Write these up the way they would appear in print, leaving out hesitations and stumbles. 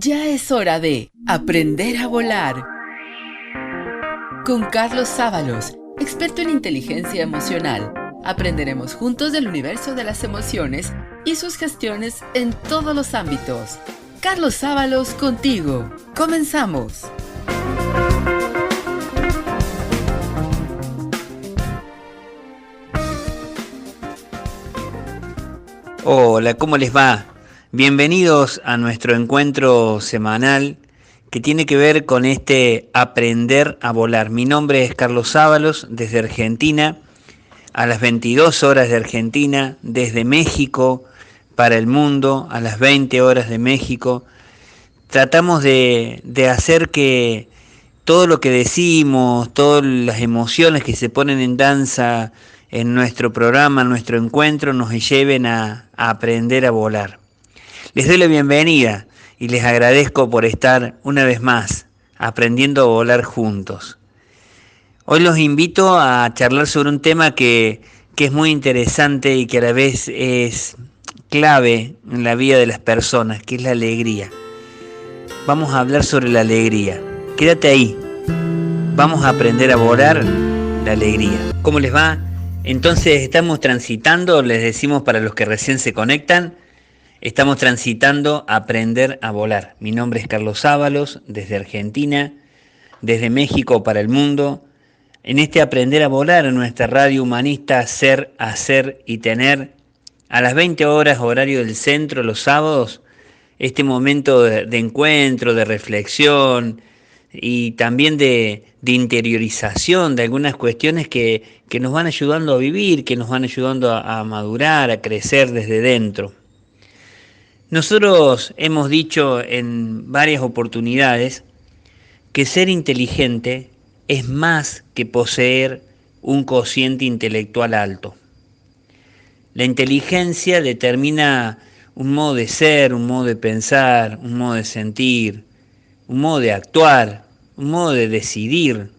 Ya es hora de aprender a volar. Con Carlos Sábalos, experto en inteligencia emocional, aprenderemos juntos del universo de las emociones y sus gestiones en todos los ámbitos. Carlos Sábalos contigo. ¡Comenzamos! Hola, ¿cómo les va? Bienvenidos a nuestro encuentro semanal que tiene que ver con este aprender a volar. Mi nombre es Carlos Sábalos, desde Argentina, a las 22 horas de Argentina, desde México para el mundo, a las 20 horas de México. Tratamos de hacer que todo lo que decimos, todas las emociones que se ponen en danza en nuestro programa, en nuestro encuentro, nos lleven a aprender a volar. Les doy la bienvenida y les agradezco por estar una vez más aprendiendo a volar juntos. Hoy los invito a charlar sobre un tema que es muy interesante y que a la vez es clave en la vida de las personas, que es la alegría. Vamos a hablar sobre la alegría. Quédate ahí. Vamos a aprender a volar la alegría. ¿Cómo les va? Entonces estamos transitando, les decimos para los que recién se conectan, estamos transitando a aprender a volar. Mi nombre es Carlos Sábalos, desde Argentina, desde México para el mundo. En este aprender a volar, en nuestra radio humanista Ser, Hacer y Tener, a las 20 horas horario del centro, los sábados, este momento de encuentro, de reflexión y también de interiorización de algunas cuestiones que nos van ayudando a vivir, que nos van ayudando a madurar, a crecer desde dentro. Nosotros hemos dicho en varias oportunidades que ser inteligente es más que poseer un cociente intelectual alto. La inteligencia determina un modo de ser, un modo de pensar, un modo de sentir, un modo de actuar, un modo de decidir.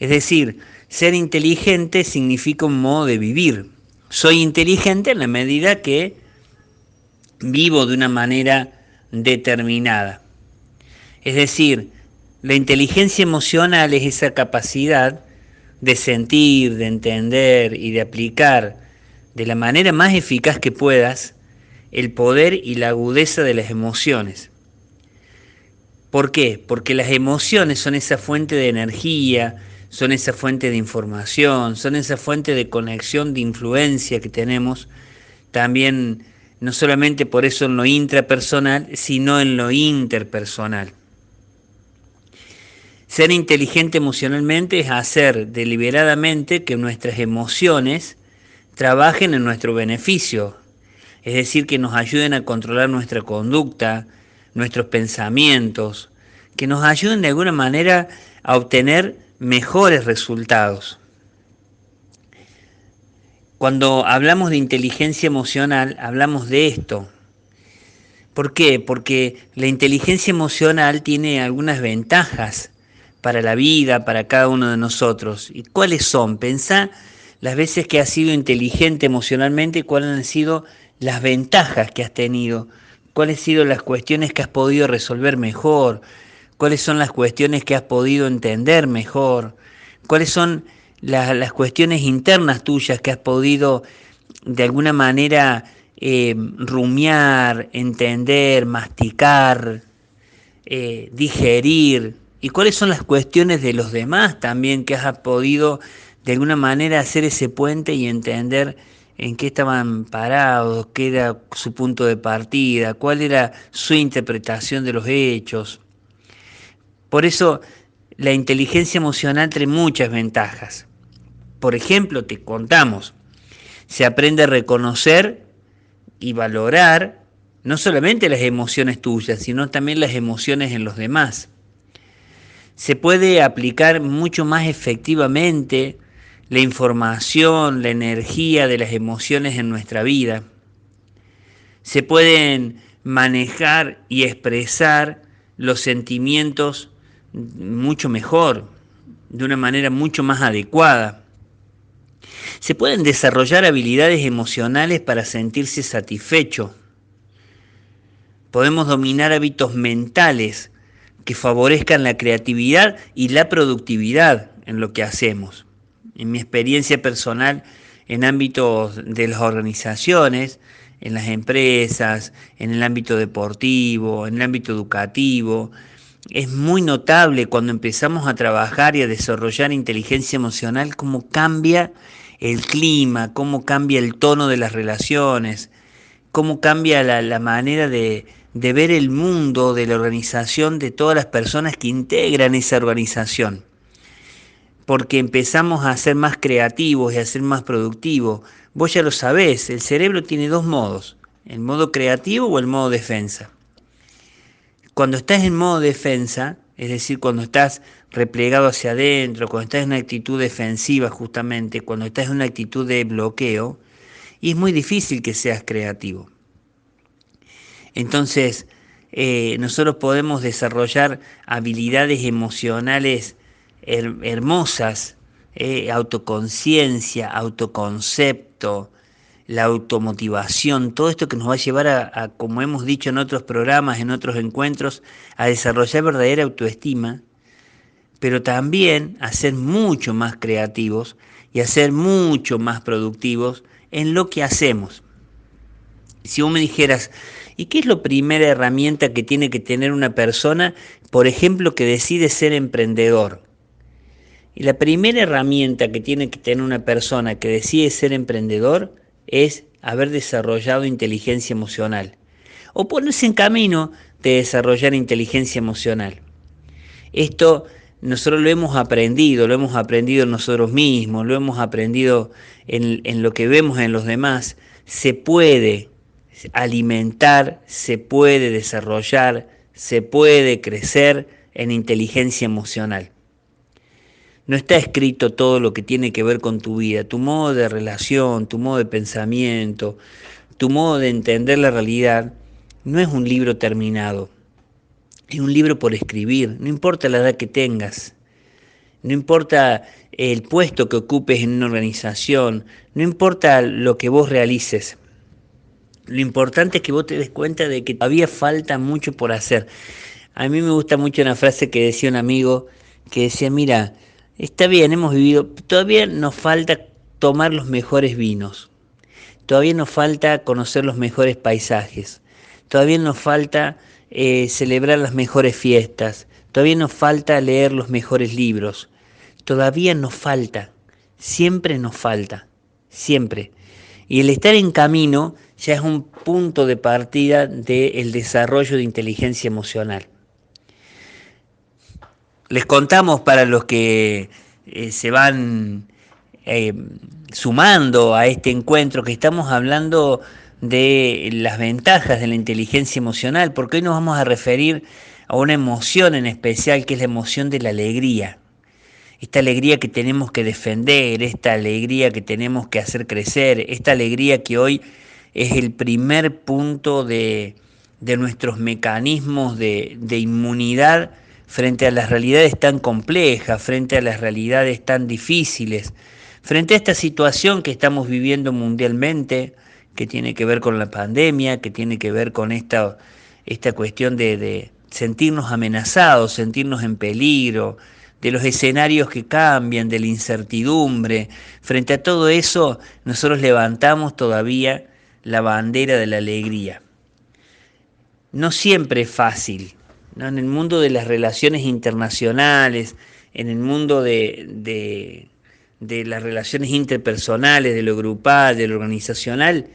Es decir, ser inteligente significa un modo de vivir. Soy inteligente en la medida que vivo de una manera determinada. Es decir, la inteligencia emocional es esa capacidad de sentir, de entender y de aplicar de la manera más eficaz que puedas el poder y la agudeza de las emociones. ¿Por qué? Porque las emociones son esa fuente de energía, son esa fuente de información, son esa fuente de conexión, de influencia que tenemos, también no solamente por eso en lo intrapersonal, sino en lo interpersonal. Ser inteligente emocionalmente es hacer deliberadamente que nuestras emociones trabajen en nuestro beneficio, es decir, que nos ayuden a controlar nuestra conducta, nuestros pensamientos, que nos ayuden de alguna manera a obtener mejores resultados. Cuando hablamos de inteligencia emocional, hablamos de esto. ¿Por qué? Porque la inteligencia emocional tiene algunas ventajas para la vida, para cada uno de nosotros. ¿Y cuáles son? Pensá las veces que has sido inteligente emocionalmente, cuáles han sido las ventajas que has tenido, cuáles han sido las cuestiones que has podido resolver mejor, cuáles son las cuestiones que has podido entender mejor, cuáles son las cuestiones internas tuyas que has podido de alguna manera rumiar, entender, masticar, digerir, y cuáles son las cuestiones de los demás también que has podido de alguna manera hacer ese puente y entender en qué estaban parados, qué era su punto de partida, cuál era su interpretación de los hechos. Por eso la inteligencia emocional trae muchas ventajas. Por ejemplo, te contamos, se aprende a reconocer y valorar no solamente las emociones tuyas, sino también las emociones en los demás. Se puede aplicar mucho más efectivamente la información, la energía de las emociones en nuestra vida. Se pueden manejar y expresar los sentimientos mucho mejor, de una manera mucho más adecuada. Se pueden desarrollar habilidades emocionales para sentirse satisfecho. Podemos dominar hábitos mentales que favorezcan la creatividad y la productividad en lo que hacemos. En mi experiencia personal, en ámbitos de las organizaciones, en las empresas, en el ámbito deportivo, en el ámbito educativo, es muy notable cuando empezamos a trabajar y a desarrollar inteligencia emocional cómo cambia el clima, cómo cambia el tono de las relaciones, cómo cambia la manera de ver el mundo, de la organización, de todas las personas que integran esa organización. Porque empezamos a ser más creativos y a ser más productivos. Vos ya lo sabés, el cerebro tiene dos modos, el modo creativo o el modo defensa. Cuando estás en modo defensa, es decir, cuando estás replegado hacia adentro, cuando estás en una actitud defensiva justamente, cuando estás en una actitud de bloqueo, y es muy difícil que seas creativo. Entonces, nosotros podemos desarrollar habilidades emocionales hermosas, autoconciencia, autoconcepto, la automotivación, todo esto que nos va a llevar a, como hemos dicho en otros programas, en otros encuentros, a desarrollar verdadera autoestima, pero también a ser mucho más creativos y a ser mucho más productivos en lo que hacemos. Si vos me dijeras, ¿y qué es la primera herramienta que tiene que tener una persona, por ejemplo, que decide ser emprendedor? Y la primera herramienta que tiene que tener una persona que decide ser emprendedor es haber desarrollado inteligencia emocional o ponerse en camino de desarrollar inteligencia emocional. Esto nosotros lo hemos aprendido nosotros mismos, lo hemos aprendido en lo que vemos en los demás. Se puede alimentar, se puede desarrollar, se puede crecer en inteligencia emocional. No está escrito todo lo que tiene que ver con tu vida, tu modo de relación, tu modo de pensamiento, tu modo de entender la realidad. No es un libro terminado, es un libro por escribir, no importa la edad que tengas, no importa el puesto que ocupes en una organización, no importa lo que vos realices. Lo importante es que vos te des cuenta de que todavía falta mucho por hacer. A mí me gusta mucho una frase que decía un amigo que decía, mira, está bien, hemos vivido, todavía nos falta tomar los mejores vinos, todavía nos falta conocer los mejores paisajes, todavía nos falta celebrar las mejores fiestas, todavía nos falta leer los mejores libros, todavía nos falta, siempre nos falta, siempre. Y el estar en camino ya es un punto de partida del desarrollo de inteligencia emocional. Les contamos para los que se van sumando a este encuentro que estamos hablando de las ventajas de la inteligencia emocional, porque hoy nos vamos a referir a una emoción en especial que es la emoción de la alegría. Esta alegría que tenemos que defender, esta alegría que tenemos que hacer crecer, esta alegría que hoy es el primer punto de nuestros mecanismos de inmunidad frente a las realidades tan complejas, frente a las realidades tan difíciles, frente a esta situación que estamos viviendo mundialmente, que tiene que ver con la pandemia, que tiene que ver con esta cuestión de sentirnos amenazados, sentirnos en peligro, de los escenarios que cambian, de la incertidumbre. Frente a todo eso, nosotros levantamos todavía la bandera de la alegría. No siempre es fácil, ¿no? En el mundo de las relaciones internacionales, en el mundo de las relaciones interpersonales, de lo grupal, de lo organizacional,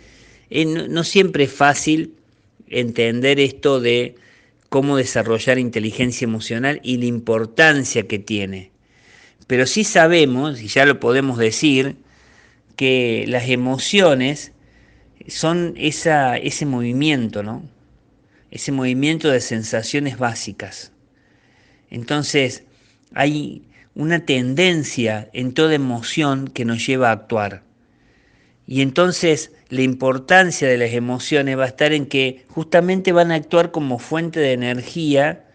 no siempre es fácil entender esto de cómo desarrollar inteligencia emocional y la importancia que tiene. Pero sí sabemos, y ya lo podemos decir, que las emociones son ese movimiento, ¿no? Ese movimiento de sensaciones básicas. Entonces, hay una tendencia en toda emoción que nos lleva a actuar. Y entonces la importancia de las emociones va a estar en que justamente van a actuar como fuente de energía,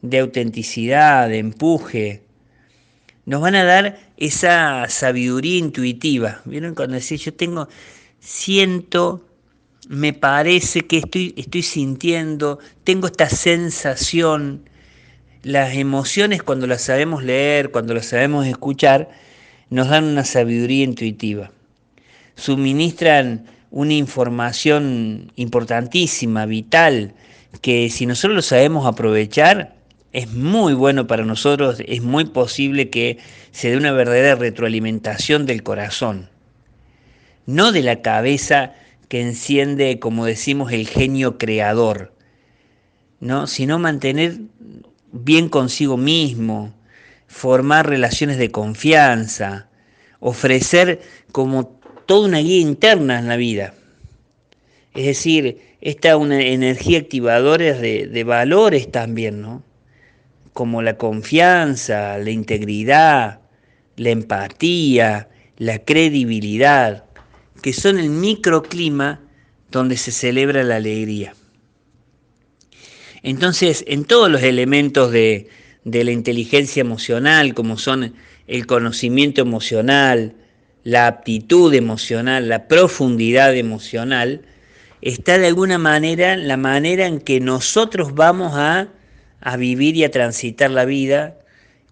de autenticidad, de empuje. Nos van a dar esa sabiduría intuitiva. ¿Vieron cuando decís, siento me parece que estoy sintiendo, tengo esta sensación. Las emociones, cuando las sabemos leer, cuando las sabemos escuchar, nos dan una sabiduría intuitiva. Suministran una información importantísima, vital, que si nosotros lo sabemos aprovechar, es muy bueno para nosotros, es muy posible que se dé una verdadera retroalimentación del corazón, no de la cabeza que enciende, como decimos, el genio creador, ¿no? Sino mantener bien consigo mismo, formar relaciones de confianza, ofrecer como toda una guía interna en la vida. Es decir, esta una energía activadora de valores también, ¿no? Como la confianza, la integridad, la empatía, la credibilidad, que son el microclima donde se celebra la alegría. Entonces, en todos los elementos de la inteligencia emocional, como son el conocimiento emocional, la aptitud emocional, la profundidad emocional, está de alguna manera la manera en que nosotros vamos a vivir y a transitar la vida,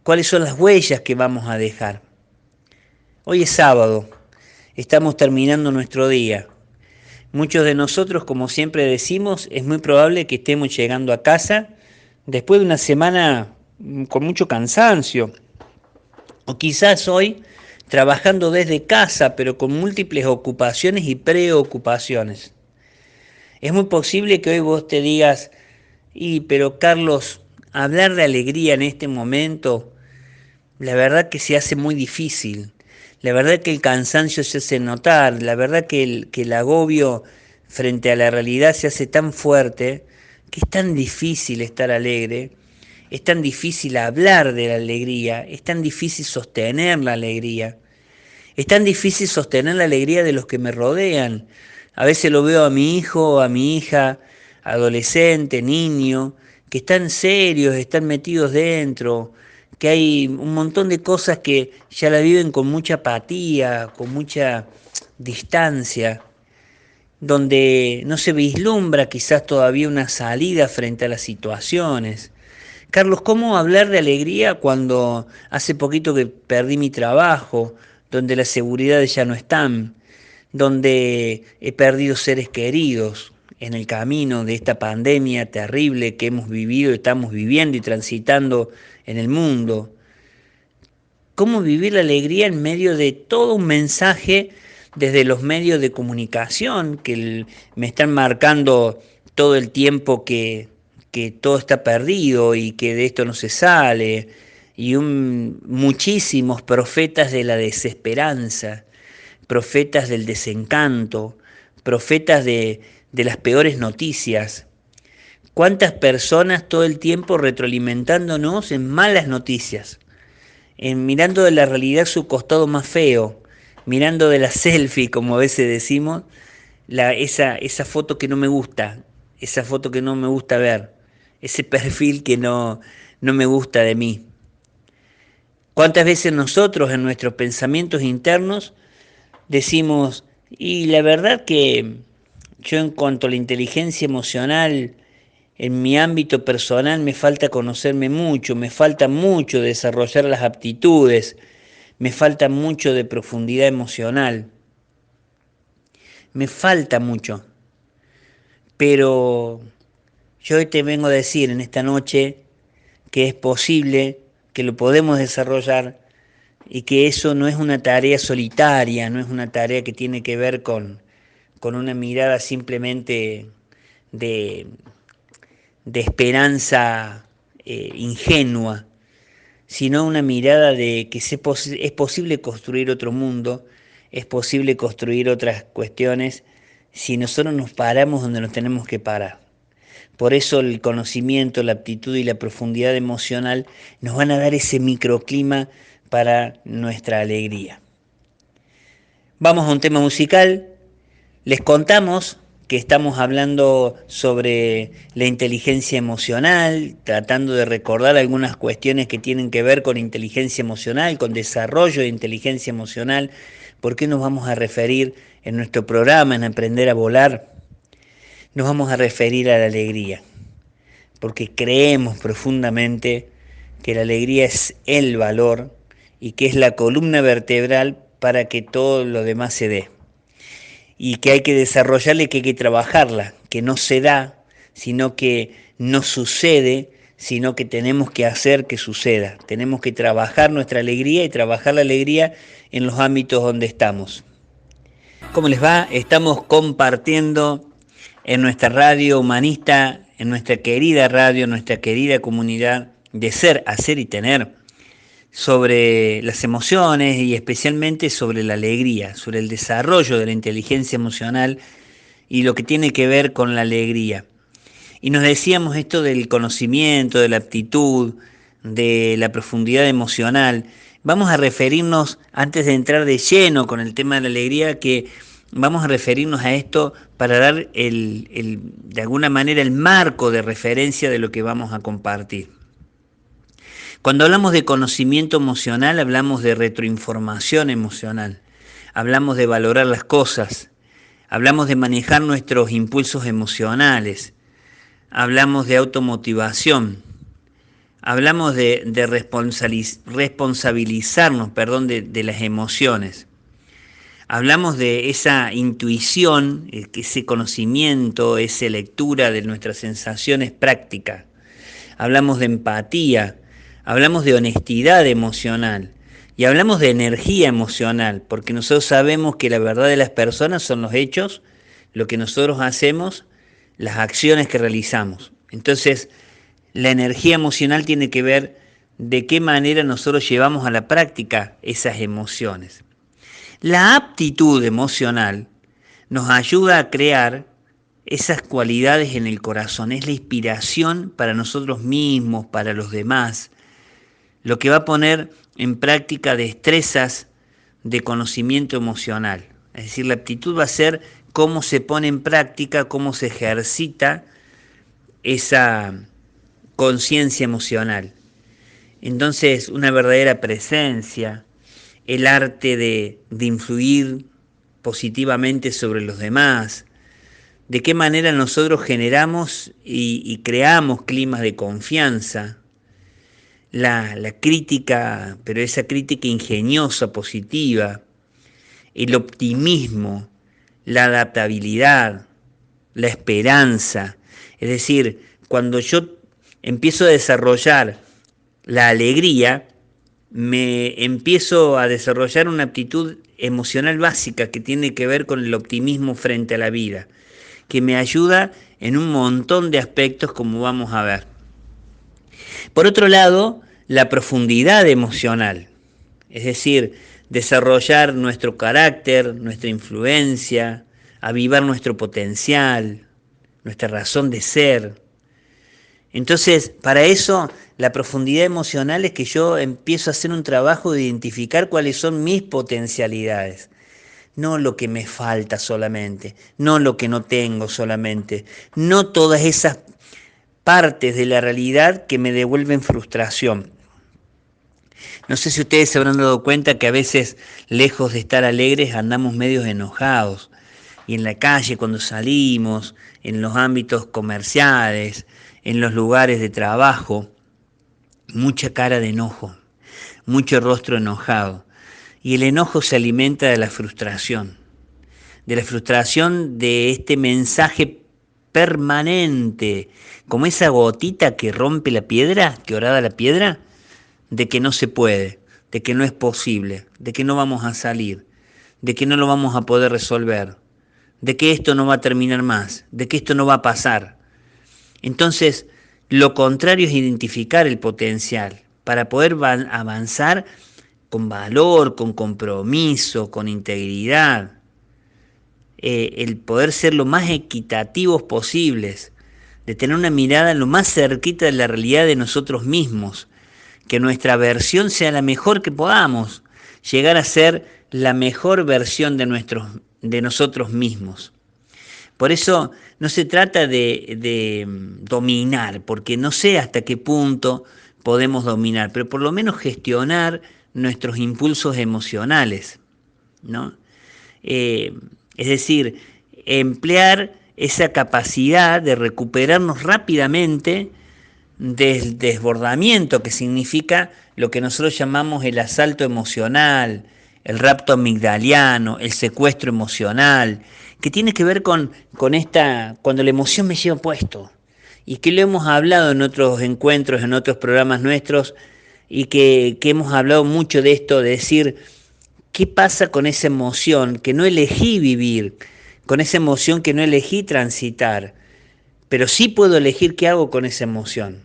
cuáles son las huellas que vamos a dejar. Hoy es sábado, estamos terminando nuestro día. Muchos de nosotros, como siempre decimos, es muy probable que estemos llegando a casa después de una semana con mucho cansancio, o quizás hoy trabajando desde casa, pero con múltiples ocupaciones y preocupaciones. Es muy posible que hoy vos te digas, pero Carlos, hablar de alegría en este momento, la verdad que se hace muy difícil. La verdad que el cansancio se hace notar, la verdad que el agobio frente a la realidad se hace tan fuerte que es tan difícil estar alegre, es tan difícil hablar de la alegría, es tan difícil sostener la alegría, es tan difícil sostener la alegría de los que me rodean. A veces lo veo a mi hijo, a mi hija, adolescente, niño, que están serios, están metidos dentro, que hay un montón de cosas que ya la viven con mucha apatía, con mucha distancia, donde no se vislumbra quizás todavía una salida frente a las situaciones. Carlos, ¿cómo hablar de alegría cuando hace poquito que perdí mi trabajo, donde las seguridades ya no están, donde he perdido seres queridos en el camino de esta pandemia terrible que hemos vivido, estamos viviendo y transitando en el mundo? ¿Cómo vivir la alegría en medio de todo un mensaje desde los medios de comunicación que me están marcando todo el tiempo que todo está perdido y que de esto no se sale, y muchísimos profetas de la desesperanza, profetas del desencanto, profetas de las peores noticias? ¿Cuántas personas todo el tiempo retroalimentándonos en malas noticias? Mirando de la realidad su costado más feo, mirando de la selfie, como a veces decimos, esa foto que no me gusta, esa foto que no me gusta ver, ese perfil que no me gusta de mí. ¿Cuántas veces nosotros en nuestros pensamientos internos decimos, y la verdad que yo en cuanto a la inteligencia emocional, en mi ámbito personal me falta conocerme mucho, me falta mucho desarrollar las aptitudes, me falta mucho de profundidad emocional, me falta mucho? Pero yo hoy te vengo a decir en esta noche que es posible, que lo podemos desarrollar y que eso no es una tarea solitaria, no es una tarea que tiene que ver con una mirada simplemente de esperanza ingenua, sino una mirada de que es posible construir otro mundo, es posible construir otras cuestiones si nosotros nos paramos donde nos tenemos que parar. Por eso el conocimiento, la aptitud y la profundidad emocional nos van a dar ese microclima para nuestra alegría. Vamos a un tema musical. Les contamos que estamos hablando sobre la inteligencia emocional, tratando de recordar algunas cuestiones que tienen que ver con inteligencia emocional, con desarrollo de inteligencia emocional. ¿Por qué nos vamos a referir en nuestro programa, en Aprender a Volar, nos vamos a referir a la alegría, porque creemos profundamente que la alegría es el valor y que es la columna vertebral para que todo lo demás se dé. Y que hay que desarrollarla y que hay que trabajarla, que no se da, sino que no sucede, sino que tenemos que hacer que suceda. Tenemos que trabajar nuestra alegría y trabajar la alegría en los ámbitos donde estamos. ¿Cómo les va? Estamos compartiendo en nuestra radio humanista, en nuestra querida radio, en nuestra querida comunidad de ser, hacer y tener, sobre las emociones y especialmente sobre la alegría, sobre el desarrollo de la inteligencia emocional y lo que tiene que ver con la alegría. Y nos decíamos esto del conocimiento, de la aptitud, de la profundidad emocional. Vamos a referirnos, antes de entrar de lleno con el tema de la alegría, que vamos a referirnos a esto para dar de alguna manera el marco de referencia de lo que vamos a compartir. Cuando hablamos de conocimiento emocional, hablamos de retroinformación emocional, hablamos de valorar las cosas, hablamos de manejar nuestros impulsos emocionales, hablamos de automotivación, hablamos de responsabilizarnos de las emociones. Hablamos de esa intuición, ese conocimiento, esa lectura de nuestras sensaciones prácticas. Hablamos de empatía, hablamos de honestidad emocional y hablamos de energía emocional, porque nosotros sabemos que la verdad de las personas son los hechos, lo que nosotros hacemos, las acciones que realizamos. Entonces, la energía emocional tiene que ver de qué manera nosotros llevamos a la práctica esas emociones. La aptitud emocional nos ayuda a crear esas cualidades en el corazón, es la inspiración para nosotros mismos, para los demás, lo que va a poner en práctica destrezas de conocimiento emocional. Es decir, la aptitud va a ser cómo se pone en práctica, cómo se ejercita esa conciencia emocional. Entonces, una verdadera presencia, el arte de influir positivamente sobre los demás, de qué manera nosotros generamos y creamos climas de confianza, la crítica, pero esa crítica ingeniosa, positiva, el optimismo, la adaptabilidad, la esperanza. Es decir, cuando yo empiezo a desarrollar la alegría, me empiezo a desarrollar una aptitud emocional básica que tiene que ver con el optimismo frente a la vida, que me ayuda en un montón de aspectos como vamos a ver. Por otro lado, la profundidad emocional, es decir, desarrollar nuestro carácter, nuestra influencia, avivar nuestro potencial, nuestra razón de ser. Entonces, para eso, la profundidad emocional es que yo empiezo a hacer un trabajo de identificar cuáles son mis potencialidades. No lo que me falta solamente, no lo que no tengo solamente, no todas esas partes de la realidad que me devuelven frustración. No sé si ustedes se habrán dado cuenta que a veces, lejos de estar alegres, andamos medios enojados. Y en la calle, cuando salimos, en los ámbitos comerciales, en los lugares de trabajo, mucha cara de enojo, mucho rostro enojado. Y el enojo se alimenta de la frustración de este mensaje permanente, como esa gotita que rompe la piedra, que horada la piedra, de que no se puede, de que no es posible, de que no vamos a salir, de que no lo vamos a poder resolver, de que esto no va a terminar más, de que esto no va a pasar. Entonces, lo contrario es identificar el potencial para poder avanzar con valor, con compromiso, con integridad, el poder ser lo más equitativos posibles, de tener una mirada lo más cerquita de la realidad de nosotros mismos, que nuestra versión sea la mejor que podamos, llegar a ser la mejor versión de nosotros mismos. Por eso no se trata de dominar, porque no sé hasta qué punto podemos dominar, pero por lo menos gestionar nuestros impulsos emocionales, ¿no? Es decir, emplear esa capacidad de recuperarnos rápidamente del desbordamiento, que significa lo que nosotros llamamos el asalto emocional, el rapto amigdaliano, el secuestro emocional, que tiene que ver con cuando la emoción me lleva puesto, y que lo hemos hablado en otros encuentros, en otros programas nuestros, y que hemos hablado mucho de esto, de decir, ¿qué pasa con esa emoción que no elegí vivir, con esa emoción que no elegí transitar? Pero sí puedo elegir qué hago con esa emoción.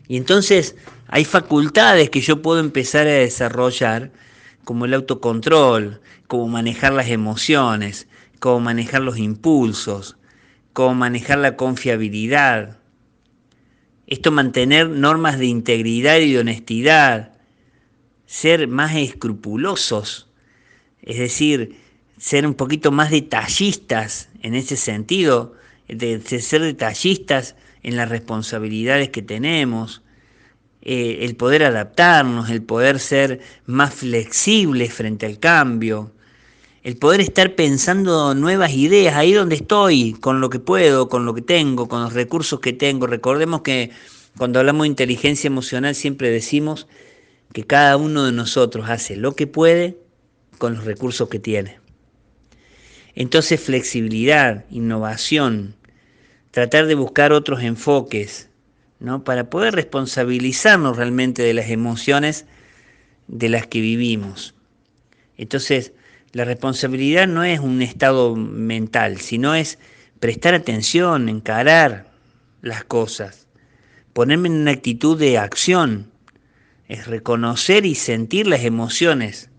Y entonces hay facultades que yo puedo empezar a desarrollar, como el autocontrol, como manejar las emociones, como manejar los impulsos, como manejar la confiabilidad. Esto, mantener normas de integridad y de honestidad, ser más escrupulosos, es decir, ser un poquito más detallistas en ese sentido, de ser detallistas en las responsabilidades que tenemos, el poder adaptarnos, el poder ser más flexibles frente al cambio, el poder estar pensando nuevas ideas ahí donde estoy, con lo que puedo, con lo que tengo, con los recursos que tengo. Recordemos que cuando hablamos de inteligencia emocional siempre decimos que cada uno de nosotros hace lo que puede con los recursos que tiene. Entonces, flexibilidad, innovación, tratar de buscar otros enfoques, ¿no? Para poder responsabilizarnos realmente de las emociones de las que vivimos. Entonces, la responsabilidad no es un estado mental, sino es prestar atención, encarar las cosas, ponerme en una actitud de acción, es reconocer y sentir las emociones,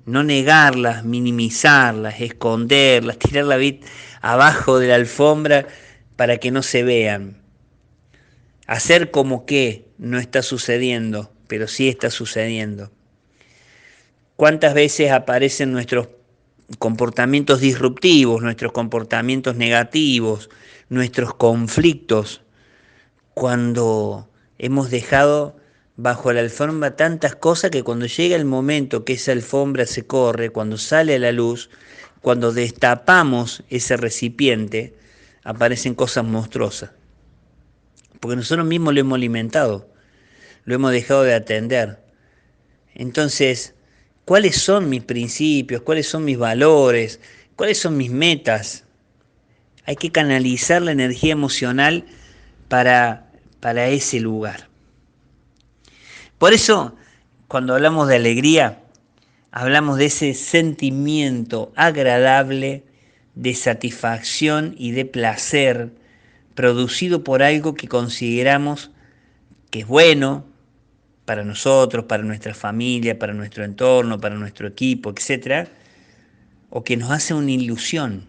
no negarlas, minimizarlas, esconderlas, tirarlas abajo de la alfombra para que no se vean. Hacer como que no está sucediendo, pero sí está sucediendo. ¿Cuántas veces aparecen nuestros comportamientos disruptivos, nuestros comportamientos negativos, nuestros conflictos, cuando hemos dejado bajo la alfombra tantas cosas que cuando llega el momento que esa alfombra se corre, cuando sale a la luz, cuando destapamos ese recipiente, aparecen cosas monstruosas? Porque nosotros mismos lo hemos alimentado, lo hemos dejado de atender. Entonces, ¿cuáles son mis principios? ¿Cuáles son mis valores? ¿Cuáles son mis metas? Hay que canalizar la energía emocional para ese lugar. Por eso, cuando hablamos de alegría, hablamos de ese sentimiento agradable de satisfacción y de placer producido por algo que consideramos que es bueno para nosotros, para nuestra familia, para nuestro entorno, para nuestro equipo, etc., o que nos hace una ilusión.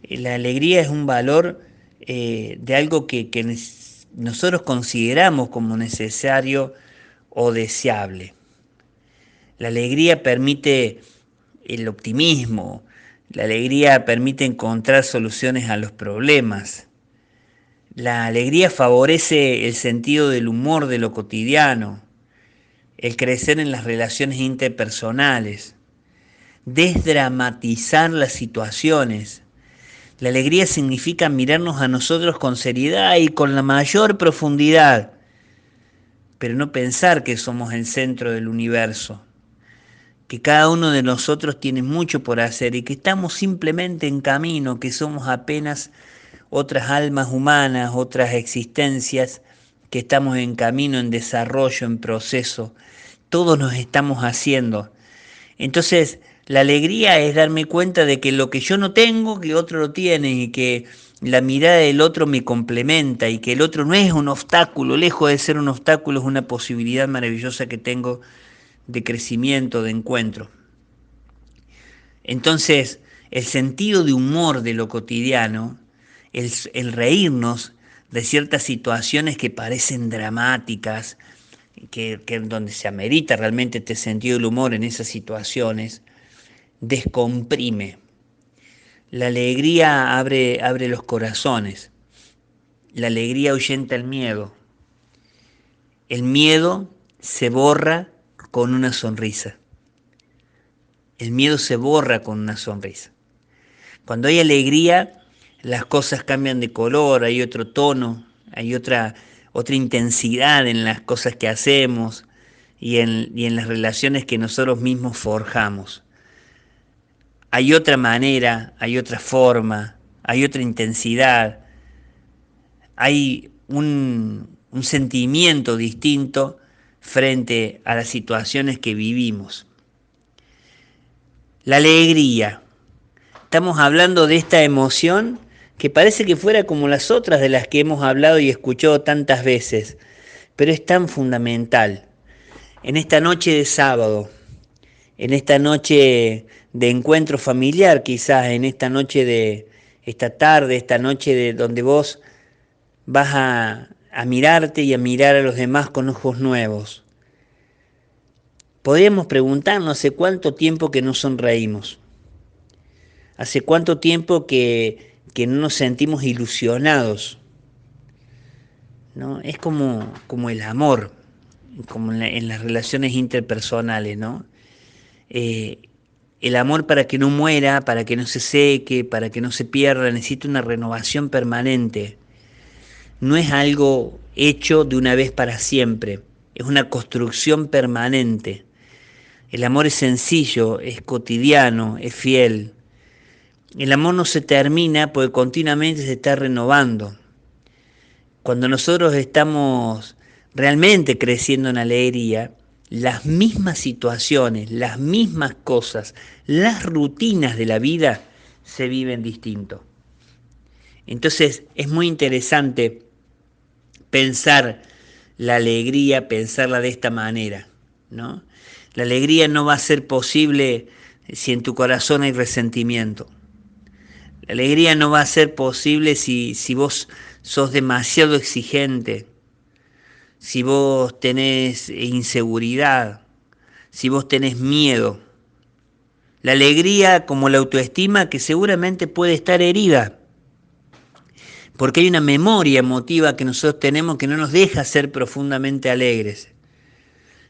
La alegría es un valor de algo que nosotros consideramos como necesario o deseable. La alegría permite el optimismo, la alegría permite encontrar soluciones a los problemas. La alegría favorece el sentido del humor de lo cotidiano, el crecer en las relaciones interpersonales, desdramatizar las situaciones. La alegría significa mirarnos a nosotros con seriedad y con la mayor profundidad, pero no pensar que somos el centro del universo, que cada uno de nosotros tiene mucho por hacer y que estamos simplemente en camino, que somos apenas otras almas humanas, otras existencias, que estamos en camino, en desarrollo, en proceso. Todos nos estamos haciendo. Entonces, la alegría es darme cuenta de que lo que yo no tengo, que otro lo tiene, y que la mirada del otro me complementa, y que el otro no es un obstáculo, lejos de ser un obstáculo, es una posibilidad maravillosa que tengo de crecimiento, de encuentro. Entonces, el sentido de humor de lo cotidiano, el reírnos de ciertas situaciones que parecen dramáticas, que donde se amerita realmente este sentido del humor en esas situaciones, descomprime. La alegría abre los corazones. La alegría ahuyenta el miedo. El miedo se borra con una sonrisa. El miedo se borra con una sonrisa. Cuando hay alegría, las cosas cambian de color, hay otro tono, hay otra intensidad en las cosas que hacemos y en las relaciones que nosotros mismos forjamos. Hay otra manera, hay otra forma, hay otra intensidad, hay un sentimiento distinto frente a las situaciones que vivimos. La alegría. Estamos hablando de esta emoción que parece que fuera como las otras de las que hemos hablado y escuchado tantas veces, pero es tan fundamental. En esta noche de sábado, en esta noche de encuentro familiar, quizás en esta noche de esta tarde, esta noche de donde vos vas a mirarte y a mirar a los demás con ojos nuevos. Podríamos preguntarnos hace cuánto tiempo que no sonreímos, hace cuánto tiempo que no nos sentimos ilusionados, ¿no? Es como el amor, como en las relaciones interpersonales, ¿no? El amor, para que no muera, para que no se seque, para que no se pierda, necesita una renovación permanente. No es algo hecho de una vez para siempre, es una construcción permanente. El amor es sencillo, es cotidiano, es fiel. El amor no se termina porque continuamente se está renovando. Cuando nosotros estamos realmente creciendo en alegría, las mismas situaciones, las mismas cosas, las rutinas de la vida se viven distinto. Entonces es muy interesante pensar la alegría, pensarla de esta manera, ¿no? La alegría no va a ser posible si en tu corazón hay resentimiento. La alegría no va a ser posible si vos sos demasiado exigente, si vos tenés inseguridad, si vos tenés miedo. La alegría, como la autoestima, que seguramente puede estar herida, porque hay una memoria emotiva que nosotros tenemos que no nos deja ser profundamente alegres.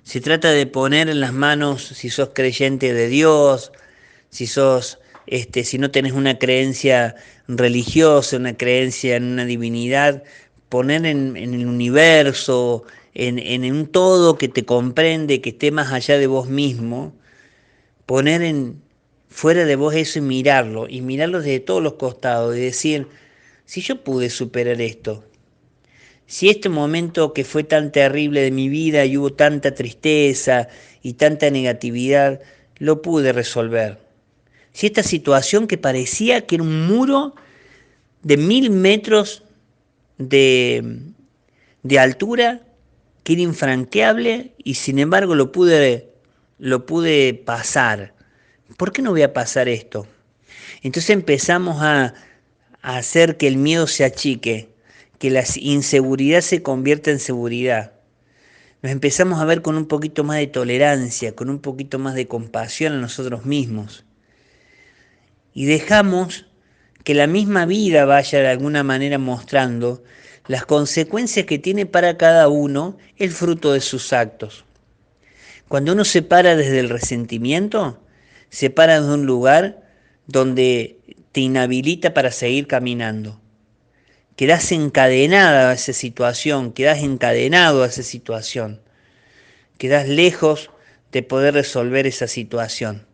Se trata de poner en las manos, si sos creyente de Dios, si no tenés una creencia religiosa, una creencia en una divinidad, poner en el universo, en un todo que te comprende, que esté más allá de vos mismo, poner fuera de vos eso y mirarlo desde todos los costados, y decir, si yo pude superar esto, si este momento que fue tan terrible de mi vida y hubo tanta tristeza y tanta negatividad, lo pude resolver. Si esta situación que parecía que era un muro de 1000 metros de altura, que era infranqueable, y sin embargo lo pude pasar. ¿Por qué no voy a pasar esto? Entonces empezamos a hacer que el miedo se achique, que la inseguridad se convierta en seguridad. Nos empezamos a ver con un poquito más de tolerancia, con un poquito más de compasión a nosotros mismos. Y dejamos que la misma vida vaya de alguna manera mostrando las consecuencias que tiene para cada uno el fruto de sus actos. Cuando uno se para desde el resentimiento, se para de un lugar donde te inhabilita para seguir caminando. Quedás encadenada a esa situación, quedás encadenado a esa situación. Quedás lejos de poder resolver esa situación.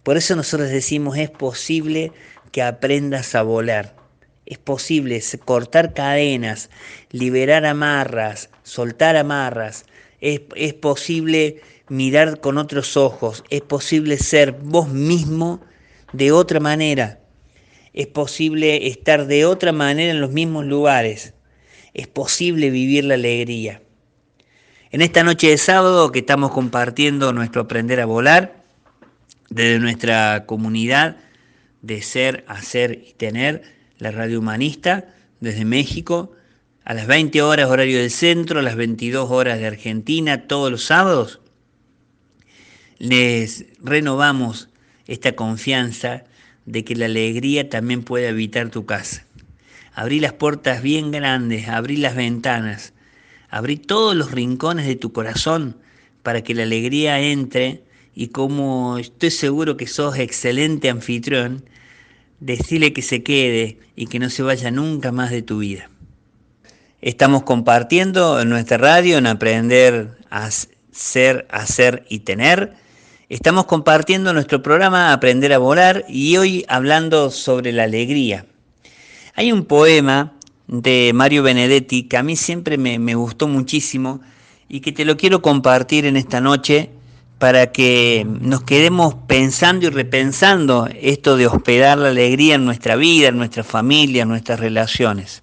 Por eso nosotros decimos, es posible que aprendas a volar. Es posible cortar cadenas, liberar amarras, soltar amarras. Es posible mirar con otros ojos. Es posible ser vos mismo de otra manera. Es posible estar de otra manera en los mismos lugares. Es posible vivir la alegría. En esta noche de sábado que estamos compartiendo nuestro aprender a volar, desde nuestra comunidad de Ser, Hacer y Tener, la Radio Humanista, desde México, a las 20 horas horario del centro, a las 22 horas de Argentina, todos los sábados, les renovamos esta confianza de que la alegría también puede habitar tu casa. Abrí las puertas bien grandes, abrí las ventanas, abrí todos los rincones de tu corazón para que la alegría entre, y como estoy seguro que sos excelente anfitrión, decile que se quede y que no se vaya nunca más de tu vida. Estamos compartiendo en nuestra radio, en Aprender a Ser, Hacer y Tener. Estamos compartiendo nuestro programa Aprender a Volar y hoy hablando sobre la alegría. Hay un poema de Mario Benedetti que a mí siempre me gustó muchísimo y que te lo quiero compartir en esta noche para que nos quedemos pensando y repensando esto de hospedar la alegría en nuestra vida, en nuestra familia, en nuestras relaciones.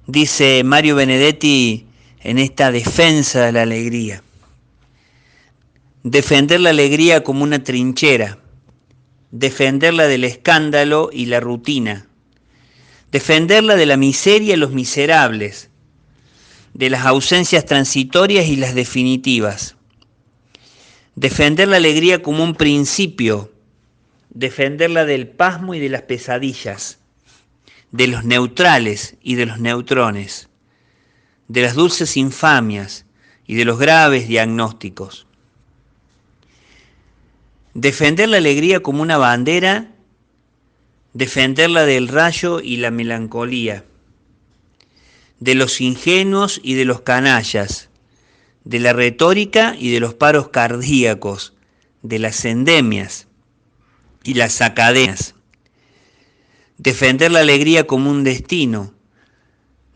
Dice Mario Benedetti en esta defensa de la alegría: defender la alegría como una trinchera, defenderla del escándalo y la rutina, defenderla de la miseria y los miserables, de las ausencias transitorias y las definitivas, defender la alegría como un principio, defenderla del pasmo y de las pesadillas, de los neutrales y de los neutrones, de las dulces infamias y de los graves diagnósticos. Defender la alegría como una bandera, defenderla del rayo y la melancolía, de los ingenuos y de los canallas, de la retórica y de los paros cardíacos, de las endemias y las academias. Defender la alegría como un destino,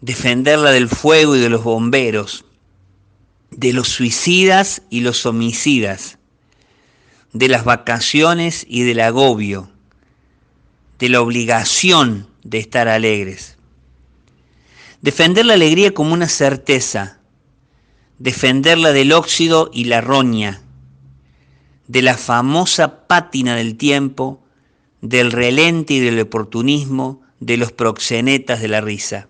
defenderla del fuego y de los bomberos, de los suicidas y los homicidas, de las vacaciones y del agobio, de la obligación de estar alegres. Defender la alegría como una certeza, defenderla del óxido y la roña, de la famosa pátina del tiempo, del relente y del oportunismo, de los proxenetas de la risa.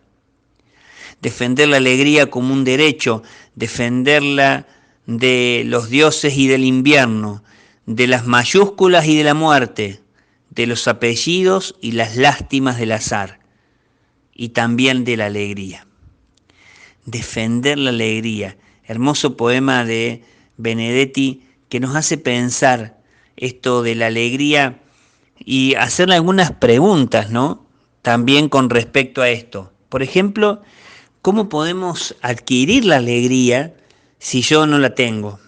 Defender la alegría como un derecho, defenderla de los dioses y del invierno, de las mayúsculas y de la muerte, de los apellidos y las lástimas del azar, y también de la alegría. Defender la alegría. Hermoso poema de Benedetti que nos hace pensar esto de la alegría y hacerle algunas preguntas, ¿no? También con respecto a esto. Por ejemplo, ¿cómo podemos adquirir la alegría si yo no la tengo?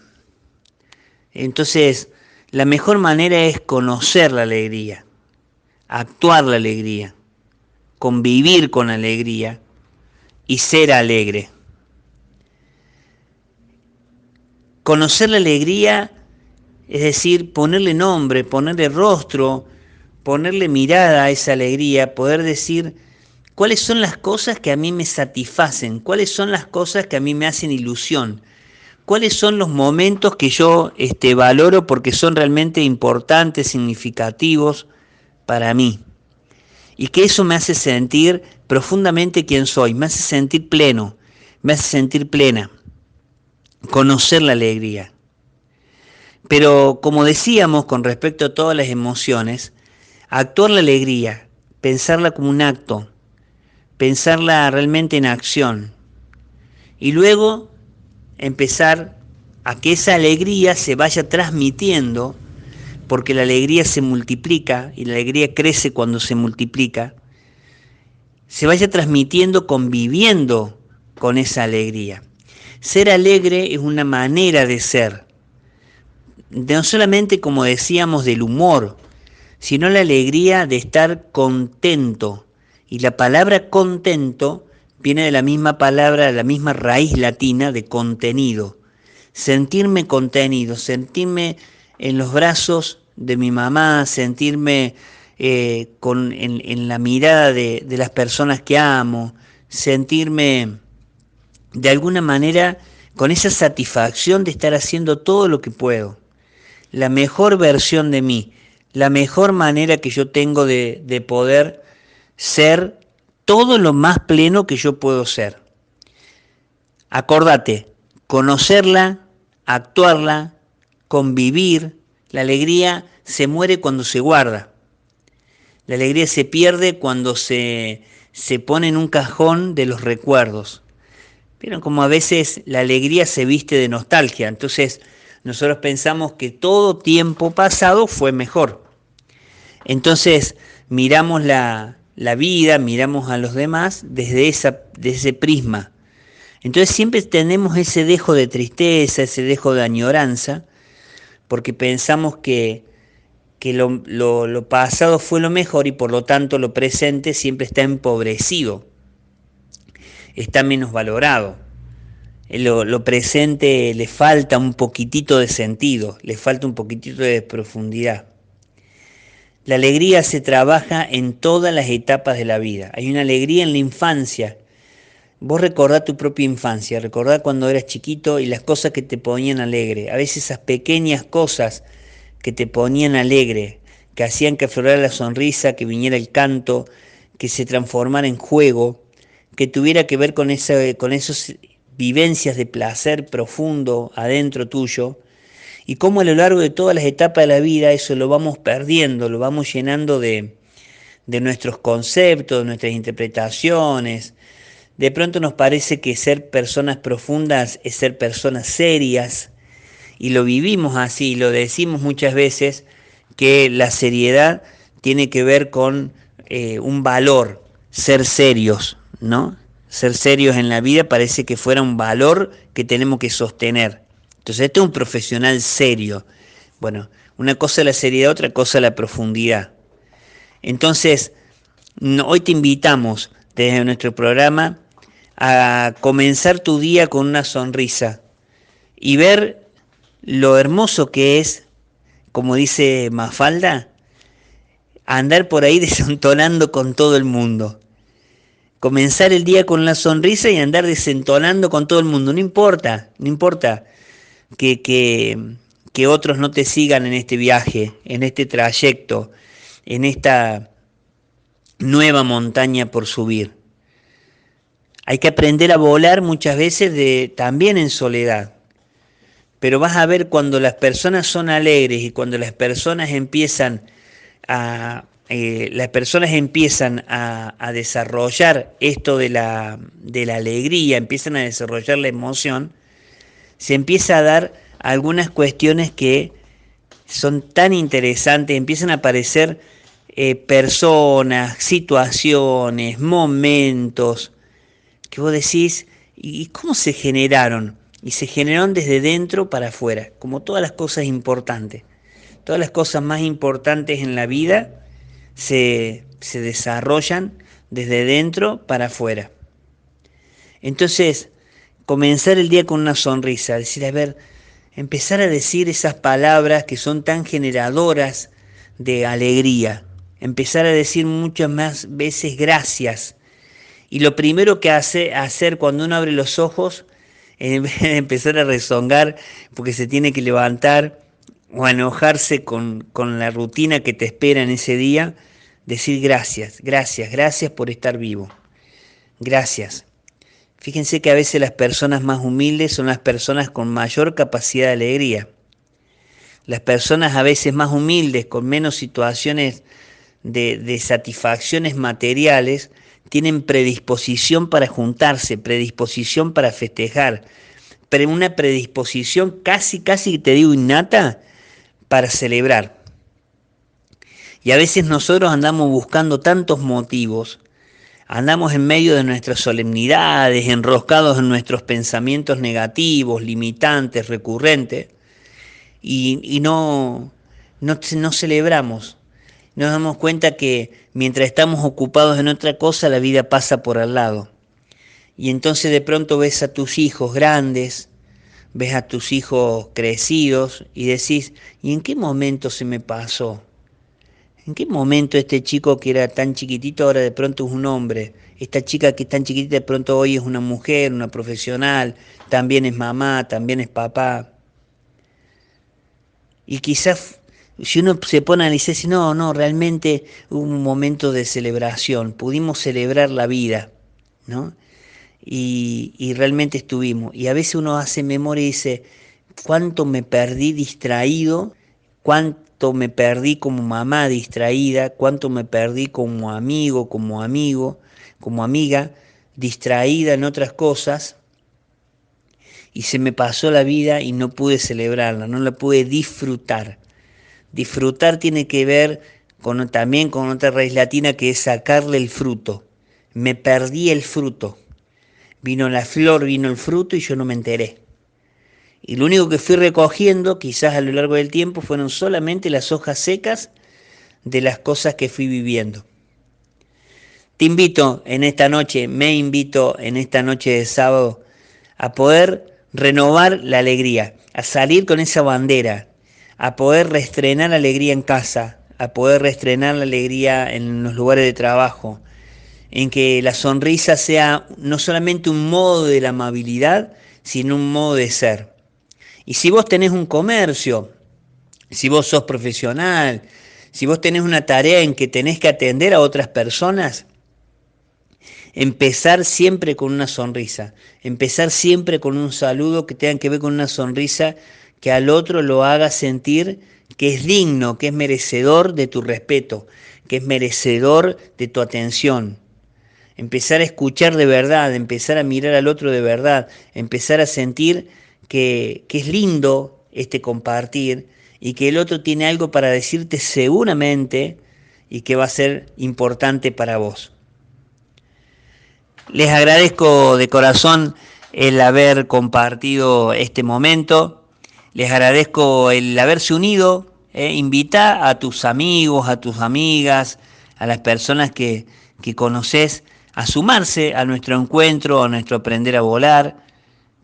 Entonces, la mejor manera es conocer la alegría, actuar la alegría, convivir con alegría y ser alegre. Conocer la alegría, es decir, ponerle nombre, ponerle rostro, ponerle mirada a esa alegría, poder decir cuáles son las cosas que a mí me satisfacen, cuáles son las cosas que a mí me hacen ilusión, cuáles son los momentos que yo valoro porque son realmente importantes, significativos para mí. Y que eso me hace sentir profundamente quién soy, me hace sentir pleno, me hace sentir plena. Conocer la alegría. Pero como decíamos con respecto a todas las emociones, actuar la alegría, pensarla como un acto, pensarla realmente en acción y luego empezar a que esa alegría se vaya transmitiendo, porque la alegría se multiplica y la alegría crece cuando se multiplica, se vaya transmitiendo conviviendo con esa alegría. Ser alegre es una manera de ser, no solamente como decíamos del humor, sino la alegría de estar contento. Y la palabra contento viene de la misma palabra, de la misma raíz latina de contenido. Sentirme contenido, sentirme en los brazos de mi mamá, sentirme en la mirada de las personas que amo, sentirme de alguna manera con esa satisfacción de estar haciendo todo lo que puedo, la mejor versión de mí, la mejor manera que yo tengo de poder ser todo lo más pleno que yo puedo ser. Acordate, conocerla, actuarla, convivir. La alegría se muere cuando se guarda. La alegría se pierde cuando se pone en un cajón de los recuerdos. Pero como a veces la alegría se viste de nostalgia, entonces nosotros pensamos que todo tiempo pasado fue mejor. Entonces miramos la vida, miramos a los demás desde ese prisma. Entonces siempre tenemos ese dejo de tristeza, ese dejo de añoranza, porque pensamos que lo pasado fue lo mejor y por lo tanto lo presente siempre está empobrecido, está menos valorado. Lo presente le falta un poquitito de sentido, le falta un poquitito de profundidad. La alegría se trabaja en todas las etapas de la vida. Hay una alegría en la infancia. Vos recordá tu propia infancia, recordá cuando eras chiquito y las cosas que te ponían alegre. A veces esas pequeñas cosas que te ponían alegre, que hacían que aflorara la sonrisa, que viniera el canto, que se transformara en juego, que tuviera que ver con esas vivencias de placer profundo adentro tuyo, y cómo a lo largo de todas las etapas de la vida eso lo vamos perdiendo, lo vamos llenando de nuestros conceptos, de nuestras interpretaciones. De pronto nos parece que ser personas profundas es ser personas serias, y lo vivimos así, lo decimos muchas veces, que la seriedad tiene que ver con un valor, ser serios, ¿no? Ser serios en la vida parece que fuera un valor que tenemos que sostener. Entonces este es un profesional serio. Bueno, una cosa es la seriedad, otra cosa es la profundidad. Entonces, hoy te invitamos desde nuestro programa a comenzar tu día con una sonrisa y ver lo hermoso que es, como dice Mafalda, andar por ahí desentonando con todo el mundo. Comenzar el día con una sonrisa y andar desentonando con todo el mundo. No importa que otros no te sigan en este viaje, en este trayecto, en esta nueva montaña por subir. Hay que aprender a volar muchas veces también en soledad. Pero vas a ver cuando las personas son alegres y cuando las personas empiezan a desarrollar esto de la alegría, empiezan a desarrollar la emoción, se empieza a dar algunas cuestiones que son tan interesantes, empiezan a aparecer personas, situaciones, momentos, que vos decís, ¿y cómo se generaron? Y se generaron desde dentro para afuera, como todas las cosas importantes. Todas las cosas más importantes en la vida se desarrollan desde dentro para afuera. Entonces, comenzar el día con una sonrisa, decir, a ver, empezar a decir esas palabras que son tan generadoras de alegría, empezar a decir muchas más veces gracias. Y lo primero que hacer cuando uno abre los ojos, en vez de empezar a rezongar porque se tiene que levantar o a enojarse con la rutina que te espera en ese día, decir gracias por estar vivo. Gracias. Fíjense que a veces las personas más humildes son las personas con mayor capacidad de alegría. Las personas a veces más humildes, con menos situaciones de satisfacciones materiales, tienen predisposición para juntarse, predisposición para festejar, pero una predisposición casi te digo innata para celebrar. Y a veces nosotros andamos buscando tantos motivos, andamos en medio de nuestras solemnidades, enroscados en nuestros pensamientos negativos, limitantes, recurrentes, y no celebramos. Nos damos cuenta que mientras estamos ocupados en otra cosa, la vida pasa por al lado. Y entonces de pronto ves a tus hijos grandes, ves a tus hijos crecidos y decís, ¿y en qué momento se me pasó? ¿En qué momento este chico que era tan chiquitito ahora de pronto es un hombre? Esta chica que es tan chiquitita de pronto hoy es una mujer, una profesional, también es mamá, también es papá. Y quizás si uno se pone a analizar, no, realmente hubo un momento de celebración, pudimos celebrar la vida, ¿no? Y realmente estuvimos. Y a veces uno hace memoria y dice, ¿cuánto me perdí distraído? ¿Cuánto me perdí como mamá distraída? ¿Cuánto me perdí como amigo, como amiga, distraída en otras cosas? Y se me pasó la vida y no pude celebrarla, no la pude disfrutar. Disfrutar tiene que ver también con otra raíz latina que es sacarle el fruto. Me perdí el fruto. Vino la flor, vino el fruto y yo no me enteré. Y lo único que fui recogiendo, quizás a lo largo del tiempo, fueron solamente las hojas secas de las cosas que fui viviendo. Te invito en esta noche, me invito en esta noche de sábado a poder renovar la alegría, a salir con esa bandera, a poder reestrenar la alegría en casa, a poder reestrenar la alegría en los lugares de trabajo, en que la sonrisa sea no solamente un modo de la amabilidad, sino un modo de ser. Y si vos tenés un comercio, si vos sos profesional, si vos tenés una tarea en que tenés que atender a otras personas, empezar siempre con una sonrisa, empezar siempre con un saludo que tenga que ver con una sonrisa que al otro lo haga sentir que es digno, que es merecedor de tu respeto, que es merecedor de tu atención. Empezar a escuchar de verdad, empezar a mirar al otro de verdad, empezar a sentir que es lindo este compartir y que el otro tiene algo para decirte seguramente y que va a ser importante para vos. Les agradezco de corazón el haber compartido este momento, les agradezco el haberse unido, invita a tus amigos, a tus amigas, a las personas que conoces a sumarse a nuestro encuentro, a nuestro Aprender a Volar,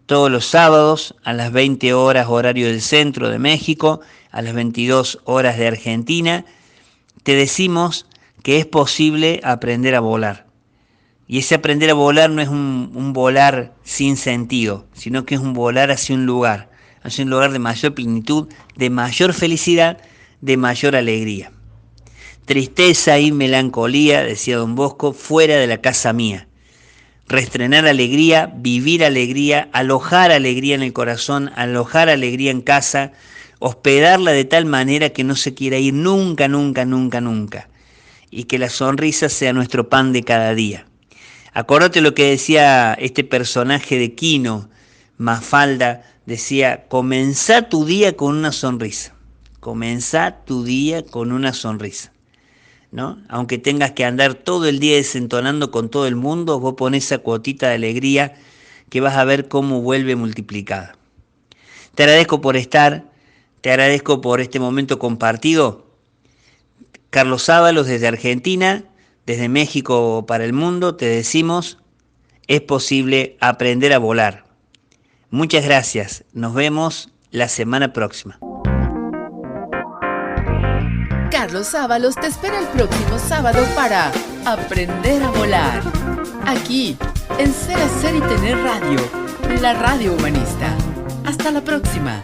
todos los sábados a las 20 horas horario del centro de México, a las 22 horas de Argentina. Te decimos que es posible aprender a volar. Y ese aprender a volar no es un volar sin sentido, sino que es un volar hacia un lugar de mayor plenitud, de mayor felicidad, de mayor alegría. Tristeza y melancolía, decía Don Bosco, fuera de la casa mía. Reestrenar alegría, vivir alegría, alojar alegría en el corazón, alojar alegría en casa, hospedarla de tal manera que no se quiera ir nunca, nunca, nunca, nunca. Y que la sonrisa sea nuestro pan de cada día. Acordate lo que decía este personaje de Quino, Mafalda, decía, comenzá tu día con una sonrisa. Comenzá tu día con una sonrisa. ¿No? Aunque tengas que andar todo el día desentonando con todo el mundo, vos ponés esa cuotita de alegría que vas a ver cómo vuelve multiplicada. Te agradezco por estar, te agradezco por este momento compartido. Carlos Ábalos desde Argentina, desde México para el mundo, te decimos, es posible aprender a volar. Muchas gracias, nos vemos la semana próxima. Carlos Ábalos te espera el próximo sábado para Aprender a Volar. Aquí, en Ser, Hacer y Tener Radio, la radio humanista. Hasta la próxima.